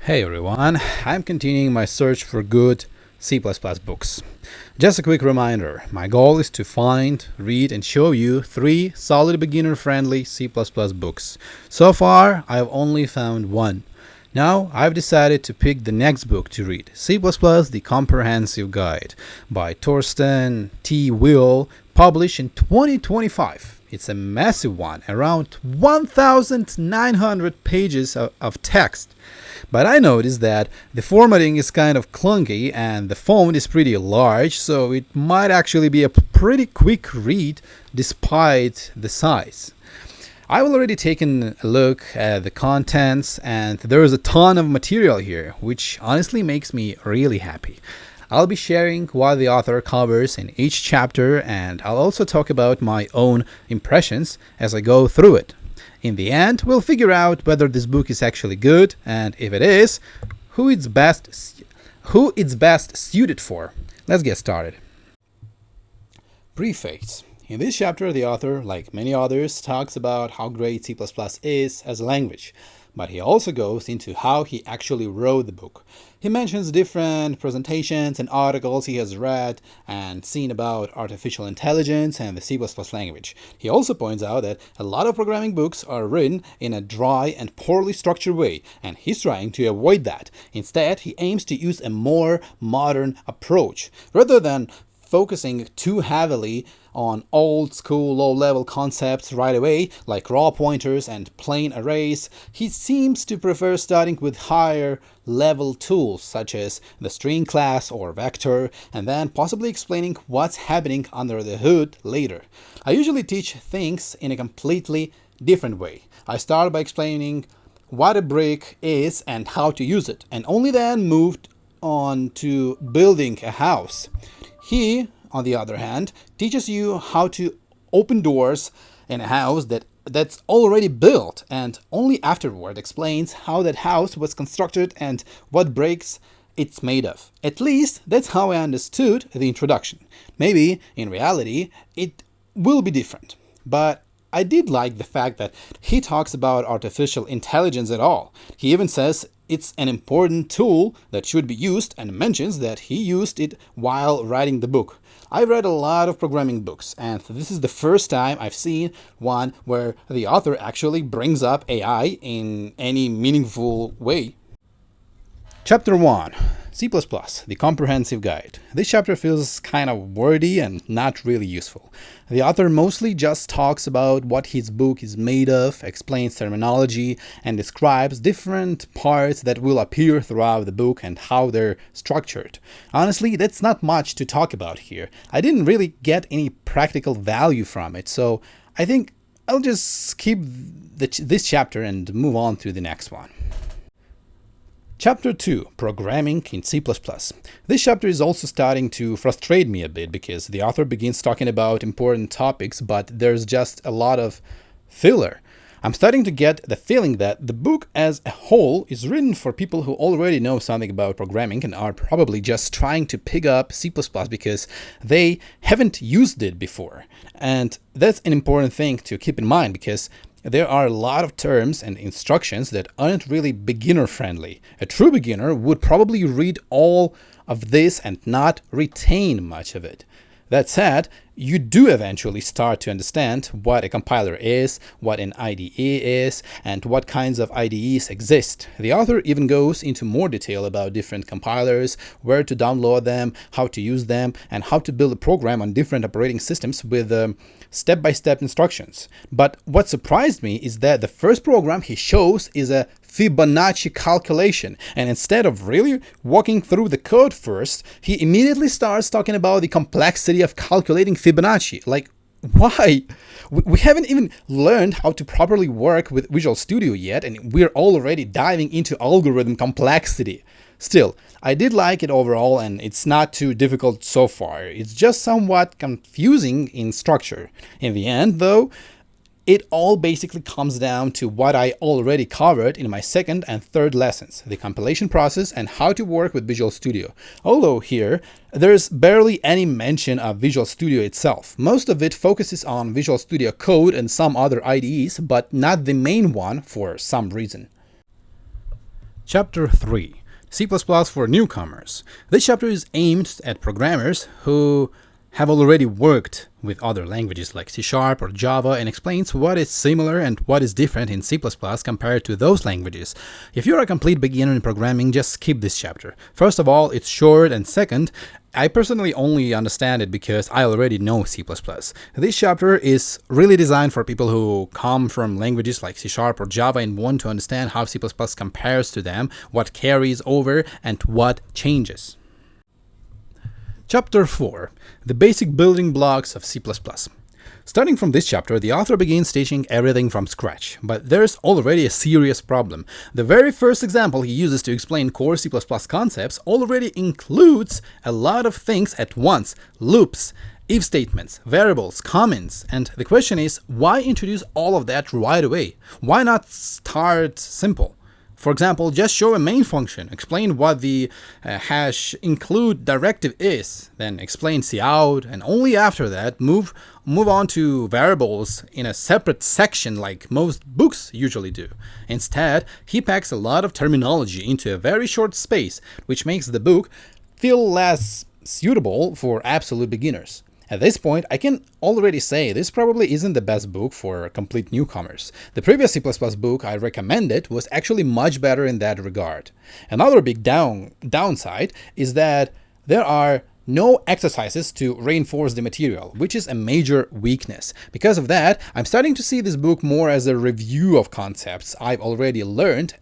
Hey everyone, I'm continuing my search for good C++ books. Just a quick reminder, my goal is to find, read and show you 3 solid beginner-friendly C++ books. So far, I have only found one. Now, I've decided to pick the next book to read, C++ The Comprehensive Guide by Thorsten T. Will, published in 2025. It's a massive one, around 1,900 pages of text. But I noticed that the formatting is kind of clunky and the font is pretty large, so it might actually be a pretty quick read despite the size. I've already taken a look at the contents and there is a ton of material here, which honestly makes me really happy. I'll be sharing what the author covers in each chapter, and I'll also talk about my own impressions as I go through it. In the end, we'll figure out whether this book is actually good, and if it is, who it's best suited for. Let's get started. Preface. In this chapter, the author, like many others, talks about how great C++ is as a language, but he also goes into how he actually wrote the book. He mentions different presentations and articles he has read and seen about artificial intelligence and the C++ language. He also points out that a lot of programming books are written in a dry and poorly structured way, and he's trying to avoid that. Instead, he aims to use a more modern approach. Rather than focusing too heavily on old school low-level concepts right away, like raw pointers and plain arrays, he seems to prefer starting with higher level tools such as the string class or vector, and then possibly explaining what's happening under the hood later. I usually teach things in a completely different way. I start by explaining what a brick is and how to use it, and only then move on to building a house. He, on the other hand, teaches you how to open doors in a house that's already built, and only afterward explains how that house was constructed and what bricks it's made of. At least that's how I understood the introduction. Maybe in reality it will be different, but I did like the fact that he talks about artificial intelligence at all. He even says it's an important tool that should be used and mentions that he used it while writing the book. I've read a lot of programming books, and this is the first time I've seen one where the author actually brings up AI in any meaningful way. Chapter 1. C++, The Comprehensive Guide. This chapter feels kind of wordy and not really useful. The author mostly just talks about what his book is made of, explains terminology, and describes different parts that will appear throughout the book and how they're structured. Honestly, that's not much to talk about here. I didn't really get any practical value from it, so I think I'll just skip this chapter and move on to the next one. Chapter 2. Programming in C++. This chapter is also starting to frustrate me a bit because the author begins talking about important topics, but there's just a lot of filler. I'm starting to get the feeling that the book as a whole is written for people who already know something about programming and are probably just trying to pick up C++ because they haven't used it before. And that's an important thing to keep in mind because there are a lot of terms and instructions that aren't really beginner-friendly. A true beginner would probably read all of this and not retain much of it. That said, you do eventually start to understand what a compiler is, what an IDE is, and what kinds of IDEs exist. The author even goes into more detail about different compilers, where to download them, how to use them, and how to build a program on different operating systems with step-by-step instructions. But what surprised me is that the first program he shows is a Fibonacci calculation, and instead of really walking through the code first, he immediately starts talking about the complexity of calculating Fibonacci. Like, why? We haven't even learned how to properly work with Visual Studio yet, and we're already diving into algorithm complexity. Still, I did like it overall, and it's not too difficult so far. It's just somewhat confusing in structure. In the end, though, it all basically comes down to what I already covered in my second and third lessons, the compilation process and how to work with Visual Studio. Although here, there's barely any mention of Visual Studio itself. Most of it focuses on Visual Studio Code and some other IDEs, but not the main one for some reason. Chapter 3. C++ for Newcomers. This chapter is aimed at programmers who have already worked with other languages like C# or Java and explains what is similar and what is different in C++ compared to those languages. If you're a complete beginner in programming, just skip this chapter. First of all, it's short, and second, I personally only understand it because I already know C++. This chapter is really designed for people who come from languages like C# or Java and want to understand how C++ compares to them, what carries over, and what changes. Chapter 4. The basic building blocks of C++. Starting from this chapter, the author begins teaching everything from scratch, but there's already a serious problem. The very first example he uses to explain core C++ concepts already includes a lot of things at once: loops, if statements, variables, comments, and the question is, why introduce all of that right away? Why not start simple? For example, just show a main function, explain what the hash include directive is, then explain cout, and only after that move on to variables in a separate section like most books usually do. Instead, he packs a lot of terminology into a very short space, which makes the book feel less suitable for absolute beginners. At this point, I can already say this probably isn't the best book for complete newcomers. The previous C++ book I recommended was actually much better in that regard. Another big downside is that there are no exercises to reinforce the material, which is a major weakness. Because of that, I'm starting to see this book more as a review of concepts I've already learned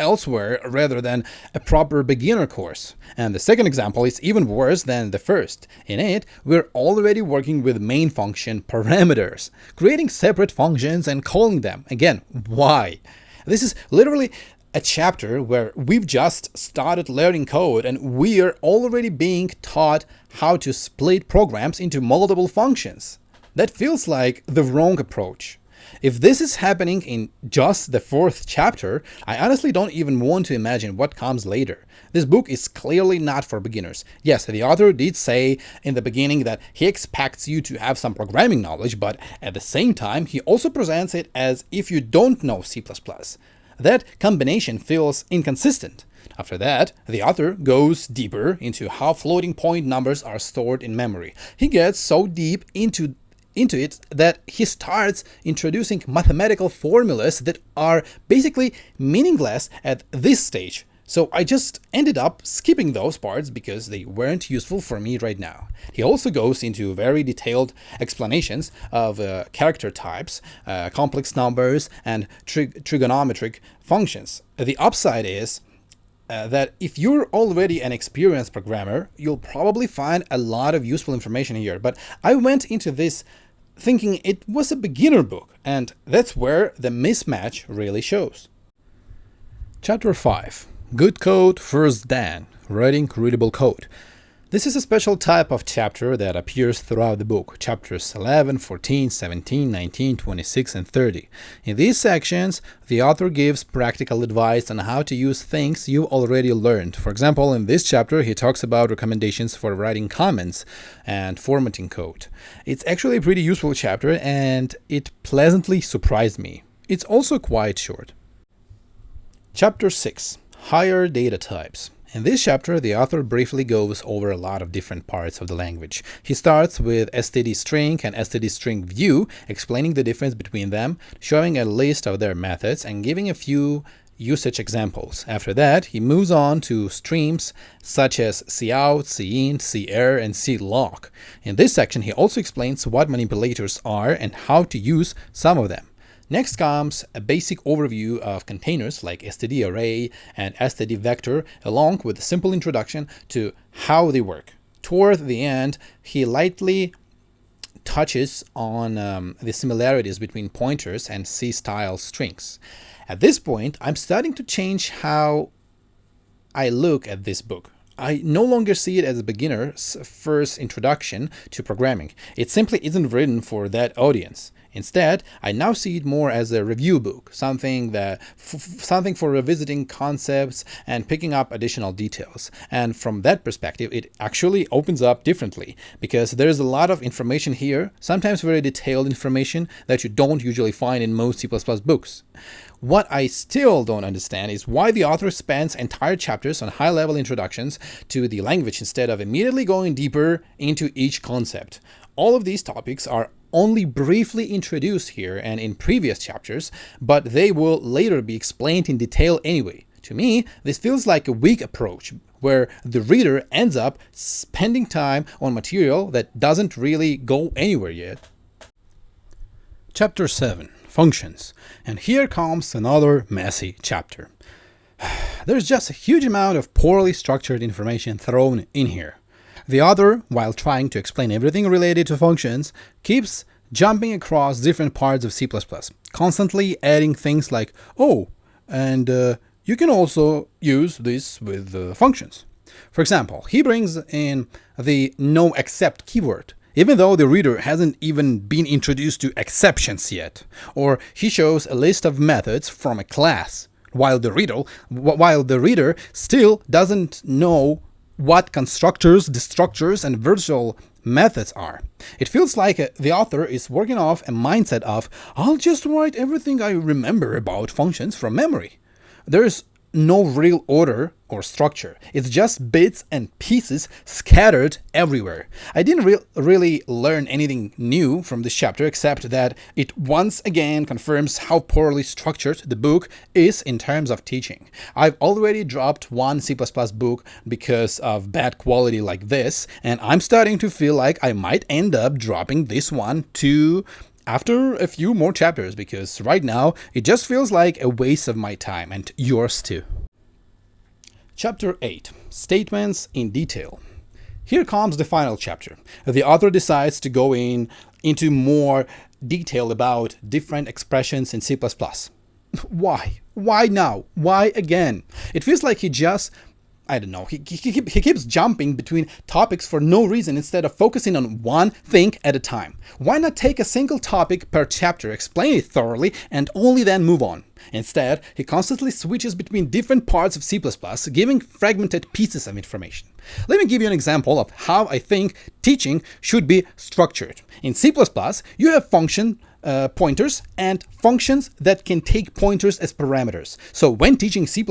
elsewhere rather than a proper beginner course. And the second example is even worse than the first. In it, we're already working with main function parameters, creating separate functions and calling them. Again, why? This is literally a chapter where we've just started learning code and we're already being taught how to split programs into multiple functions. That feels like the wrong approach. If this is happening in just the 4th chapter, I honestly don't even want to imagine what comes later. This book is clearly not for beginners. Yes, the author did say in the beginning that he expects you to have some programming knowledge, but at the same time, he also presents it as if you don't know C++. That combination feels inconsistent. After that, the author goes deeper into how floating point numbers are stored in memory. He gets so deep into it that he starts introducing mathematical formulas that are basically meaningless at this stage. So I just ended up skipping those parts because they weren't useful for me right now. He also goes into very detailed explanations of character types, complex numbers, and trigonometric functions. The upside is that if you're already an experienced programmer, you'll probably find a lot of useful information here. But I went into this thinking it was a beginner book, and that's where the mismatch really shows. Chapter 5. Good Code First Dan. Writing Readable Code. This is a special type of chapter that appears throughout the book, chapters 11, 14, 17, 19, 26, and 30. In these sections, the author gives practical advice on how to use things you already learned. For example, in this chapter, he talks about recommendations for writing comments and formatting code. It's actually a pretty useful chapter, and it pleasantly surprised me. It's also quite short. Chapter 6. Higher Data Types. In this chapter, the author briefly goes over a lot of different parts of the language. He starts with std_string and std_string_view, explaining the difference between them, showing a list of their methods, and giving a few usage examples. After that, he moves on to streams such as cout, cint, cerr, and clock. In this section, he also explains what manipulators are and how to use some of them. Next comes a basic overview of containers like stdarray and stdvector, along with a simple introduction to how they work. Toward the end, he lightly touches on the similarities between pointers and C-style strings. At this point, I'm starting to change how I look at this book. I no longer see it as a beginner's first introduction to programming. It simply isn't written for that audience. Instead, I now see it more as a review book, something for revisiting concepts and picking up additional details. And from that perspective, it actually opens up differently, because there's a lot of information here, sometimes very detailed information that you don't usually find in most C++ books. What I still don't understand is why the author spends entire chapters on high-level introductions to the language instead of immediately going deeper into each concept. All of these topics are only briefly introduced here and in previous chapters, but they will later be explained in detail anyway. To me, this feels like a weak approach, where the reader ends up spending time on material that doesn't really go anywhere yet. Chapter 7. Functions. And here comes another messy chapter. There's just a huge amount of poorly structured information thrown in here. The author, while trying to explain everything related to functions, keeps jumping across different parts of C++, constantly adding things like, oh, and you can also use this with functions. For example, he brings in the noExcept keyword, even though the reader hasn't even been introduced to exceptions yet. Or he shows a list of methods from a class, while the reader still doesn't know what constructors, destructors, and virtual methods are. It feels like the author is working off a mindset of, I'll just write everything I remember about functions from memory. There's no real order or structure. It's just bits and pieces scattered everywhere. I didn't really learn anything new from this chapter, except that it once again confirms how poorly structured the book is in terms of teaching. I've already dropped one C++ book because of bad quality like this, and I'm starting to feel like I might end up dropping this one too after a few more chapters, because right now it just feels like a waste of my time, and yours too. Chapter 8. Statements in Detail. Here comes the final chapter. The author decides to go into more detail about different expressions in C++. Why? Why now? Why again? It feels like he just, I don't know, he keeps jumping between topics for no reason instead of focusing on one thing at a time. Why not take a single topic per chapter, explain it thoroughly, and only then move on? Instead, he constantly switches between different parts of C++, giving fragmented pieces of information. Let me give you an example of how I think teaching should be structured. In C++, you have function pointers and functions that can take pointers as parameters. So when teaching C++,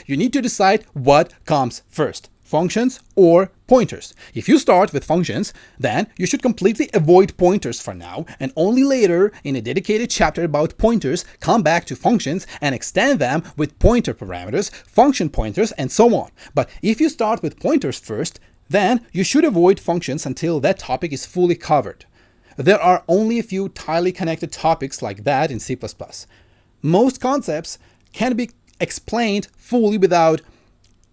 you need to decide what comes first, functions or pointers. If you start with functions, then you should completely avoid pointers for now, and only later, in a dedicated chapter about pointers, come back to functions and extend them with pointer parameters, function pointers, and so on. But if you start with pointers first, then you should avoid functions until that topic is fully covered. There are only a few tightly connected topics like that in C++. Most concepts can be explained fully without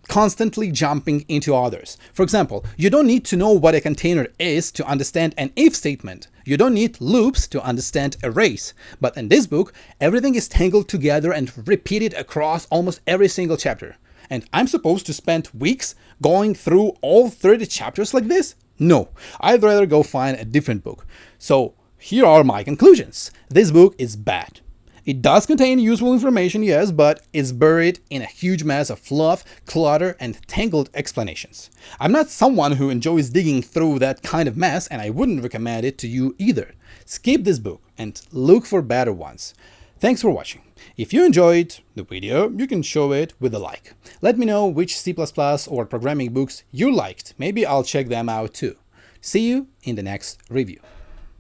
constantly jumping into others. For example, you don't need to know what a container is to understand an if statement. You don't need loops to understand arrays. But in this book, everything is tangled together and repeated across almost every single chapter. And I'm supposed to spend weeks going through all 30 chapters like this? No, I'd rather go find a different book. So here are my conclusions. This book is bad. It does contain useful information, yes, but it's buried in a huge mess of fluff, clutter, and tangled explanations. I'm not someone who enjoys digging through that kind of mess, and I wouldn't recommend it to you either. Skip this book and look for better ones. Thanks for watching. If you enjoyed the video, you can show it with a like. Let me know which C++ or programming books you liked. Maybe I'll check them out too. See you in the next review.